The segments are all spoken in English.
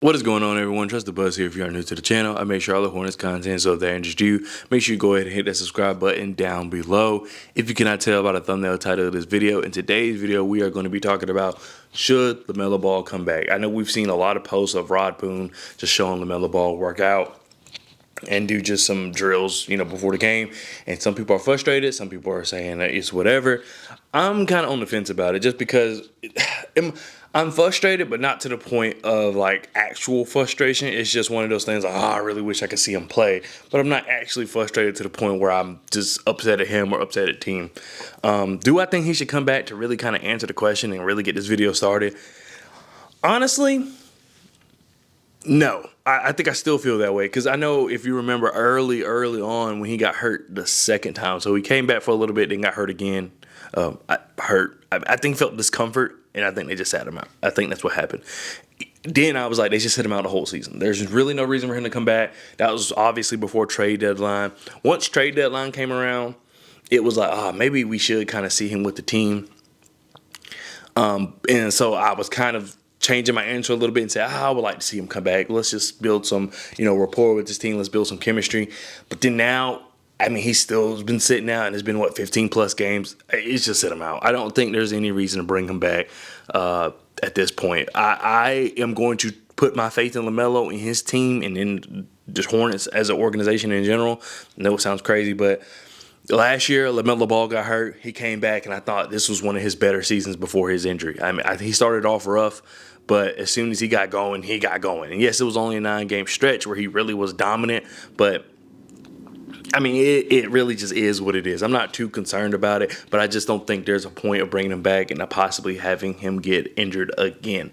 What is going on, everyone? Trust the Buzz here. If you are new to the channel, I make sure all the Hornets content, so if that interests you, make sure you go ahead and hit that subscribe button down below. If you cannot tell by the thumbnail title of this video, in today's video, we are going to be talking about should LaMelo Ball come back. I know we've seen a lot of posts of Rod Boone just showing LaMelo Ball work out and do just some drills, before the game. And some people are frustrated. Some people are saying that it's whatever. I'm kind of on the fence about it just because I'm frustrated, but not to the point of like actual frustration. It's just one of those things like, I really wish I could see him play. But I'm not actually frustrated to the point where I'm just upset at him or upset at the team. Do I think he should come back to really kind of answer the question and really get this video started? Honestly, no, I think I still feel that way because I know if you remember early on when he got hurt the second time, so he came back for a little bit, then got hurt again. I think felt discomfort, and I think they just sat him out. I think that's what happened. Then I was like, they just sit him out the whole season. There's really no reason for him to come back. That was obviously before trade deadline. Once trade deadline came around, it was like, maybe we should kind of see him with the team. And so I was kind of changing my answer a little bit and say, I would like to see him come back. Let's just build some, rapport with this team. Let's build some chemistry. But then now, he's still been sitting out and it's been, 15 plus games. It's just sit him out. I don't think there's any reason to bring him back at this point. I am going to put my faith in LaMelo and his team and in the Hornets as an organization in general. I know it sounds crazy, but last year, LaMelo Ball got hurt. He came back, and I thought this was one of his better seasons before his injury. He started off rough, but as soon as he got going, he got going. And yes, it was only a 9-game stretch where he really was dominant, but it really just is what it is. I'm not too concerned about it, but I just don't think there's a point of bringing him back and possibly having him get injured again.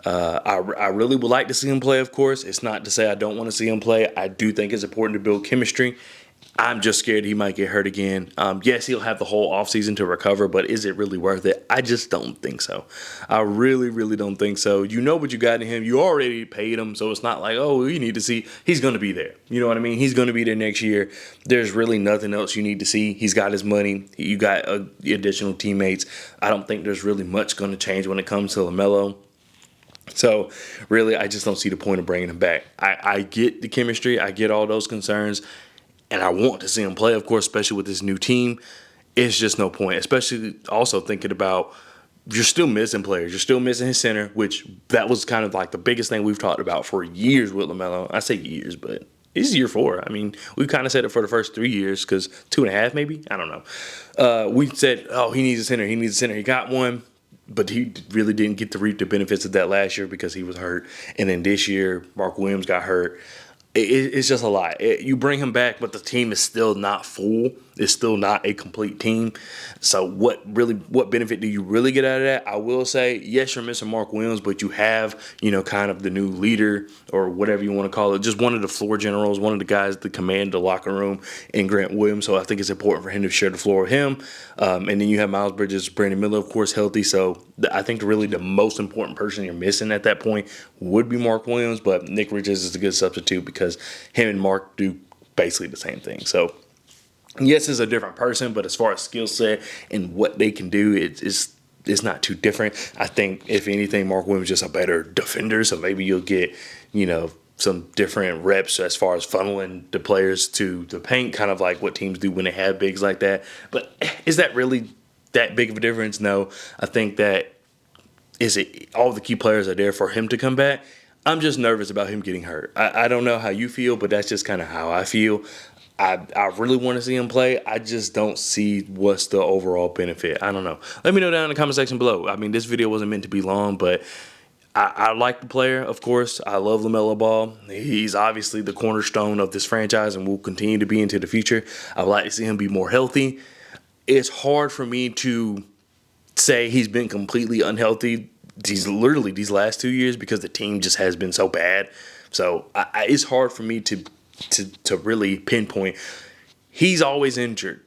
I really would like to see him play, of course. It's not to say I don't want to see him play. I do think it's important to build chemistry. I'm just scared he might get hurt again. Yes, he'll have the whole offseason to recover, but is it really worth it? I just don't think so. I really, really don't think so. You know what you got in him. You already paid him, so it's not like, you need to see. He's going to be there. You know what I mean? He's going to be there next year. There's really nothing else you need to see. He's got his money. You got additional teammates. I don't think there's really much going to change when it comes to LaMelo. So, really, I just don't see the point of bringing him back. I get the chemistry. I get all those concerns. And I want to see him play, of course, especially with this new team. It's just no point, especially also thinking about you're still missing players. You're still missing his center, which that was kind of like the biggest thing we've talked about for years with LaMelo. I say years, but it's year 4. We've kind of said it for the first 3 years because 2.5 maybe. I don't know. We said, he needs a center. He needs a center. He got one. But he really didn't get to reap the benefits of that last year because he was hurt. And then this year, Mark Williams got hurt. It's just a lot. You bring him back, but the team is still not full. It's still not a complete team. So what benefit do you really get out of that? I will say, yes, you're missing Mark Williams, but you have, kind of the new leader or whatever you want to call it, just one of the floor generals, one of the guys that command the locker room in Grant Williams. So I think it's important for him to share the floor with him. And then you have Miles Bridges, Brandon Miller, of course, healthy. So I think really the most important person you're missing at that point would be Mark Williams, but Nick Richards is a good substitute because him and Mark do basically the same thing. So yes, it's a different person, but as far as skill set and what they can do, it's not too different. I think, if anything, Mark Williams is just a better defender, so maybe you'll get, some different reps as far as funneling the players to the paint, kind of like what teams do when they have bigs like that. But is that really that big of a difference? No. I think that all the key players are there for him to come back. I'm just nervous about him getting hurt. I don't know how you feel, but that's just kind of how I feel. I really want to see him play. I just don't see what's the overall benefit. I don't know. Let me know down in the comment section below. This video wasn't meant to be long, but I like the player, of course. I love LaMelo Ball. He's obviously the cornerstone of this franchise and will continue to be into the future. I would like to see him be more healthy. It's hard for me to say he's been completely unhealthy these last 2 years because the team just has been so bad. So it's hard for me to really pinpoint. He's always injured.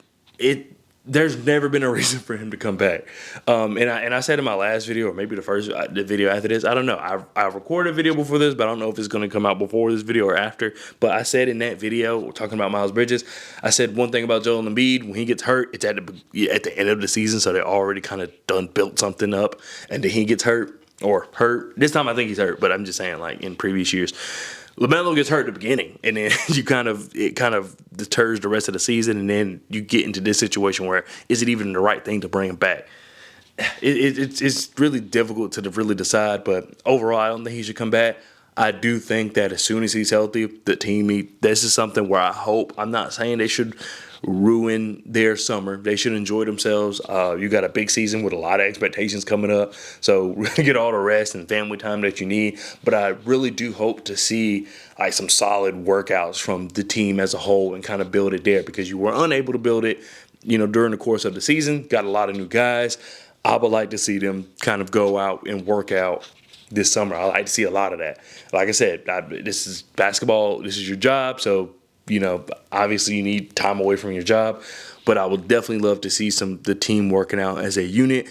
There's never been a reason for him to come back. And I said in my last video, or maybe the video after this, I don't know. I recorded a video before this, but I don't know if it's going to come out before this video or after. But I said in that video, talking about Miles Bridges, I said one thing about Joel Embiid: when he gets hurt, it's at the end of the season, so they already kind of built something up, and then he gets hurt. or hurt. This time I think he's hurt, but I'm just saying, like in previous years, LaMelo gets hurt at the beginning, and then it kind of deters the rest of the season, and then you get into this situation where is it even the right thing to bring him back? It's really difficult to really decide, but overall, I don't think he should come back. I do think that as soon as he's healthy, the team, this is something where I hope, I'm not saying they should ruin their summer. They should enjoy themselves. You got a big season with a lot of expectations coming up, so get all the rest and family time that you need. But I really do hope to see like some solid workouts from the team as a whole and kind of build it there, because you were unable to build it, during the course of the season. Got a lot of new guys. I would like to see them kind of go out and work out this summer. I like to see a lot of that. Like I said, this is basketball. This is your job. So, obviously you need time away from your job. But I would definitely love to see the team working out as a unit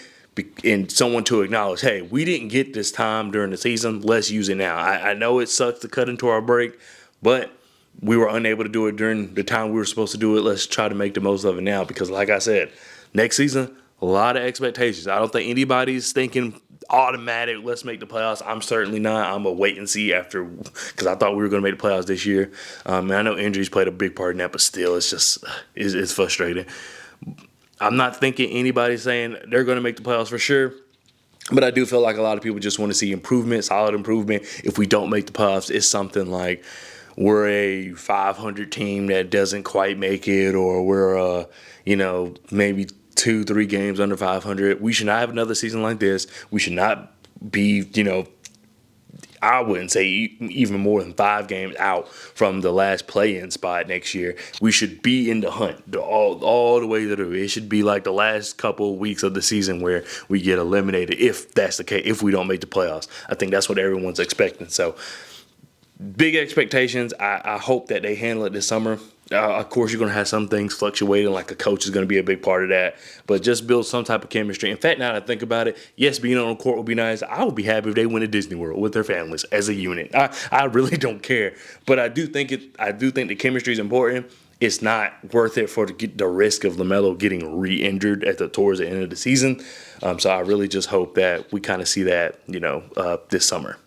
and someone to acknowledge, hey, we didn't get this time during the season. Let's use it now. I know it sucks to cut into our break, but we were unable to do it during the time we were supposed to do it. Let's try to make the most of it now, because like I said, next season, a lot of expectations. I don't think anybody's thinking automatic, let's make the playoffs. I'm certainly not. I'm a wait and see because I thought we were going to make the playoffs this year. And I know injuries played a big part in that, but still, it's frustrating. I'm not thinking anybody's saying they're going to make the playoffs for sure. But I do feel like a lot of people just want to see improvement, solid improvement. If we don't make the playoffs, it's something like we're a 500 team that doesn't quite make it, or we're maybe 2-3 games under 500. We should not have another season like this. We should not be, I wouldn't say even more than 5 games out from the last play-in spot next year. We should be in the hunt all the way through. It should be like the last couple of weeks of the season where we get eliminated, if that's the case, if we don't make the playoffs. I think that's what everyone's expecting. So big expectations. I hope that they handle it this summer. Of course, you're going to have some things fluctuating, like a coach is going to be a big part of that. But just build some type of chemistry. In fact, now that I think about it, yes, being on the court would be nice. I would be happy if they went to Disney World with their families as a unit. I really don't care. But I do think the chemistry is important. It's not worth it for the risk of LaMelo getting re-injured towards the end of the season. So I really just hope that we kind of see that, this summer.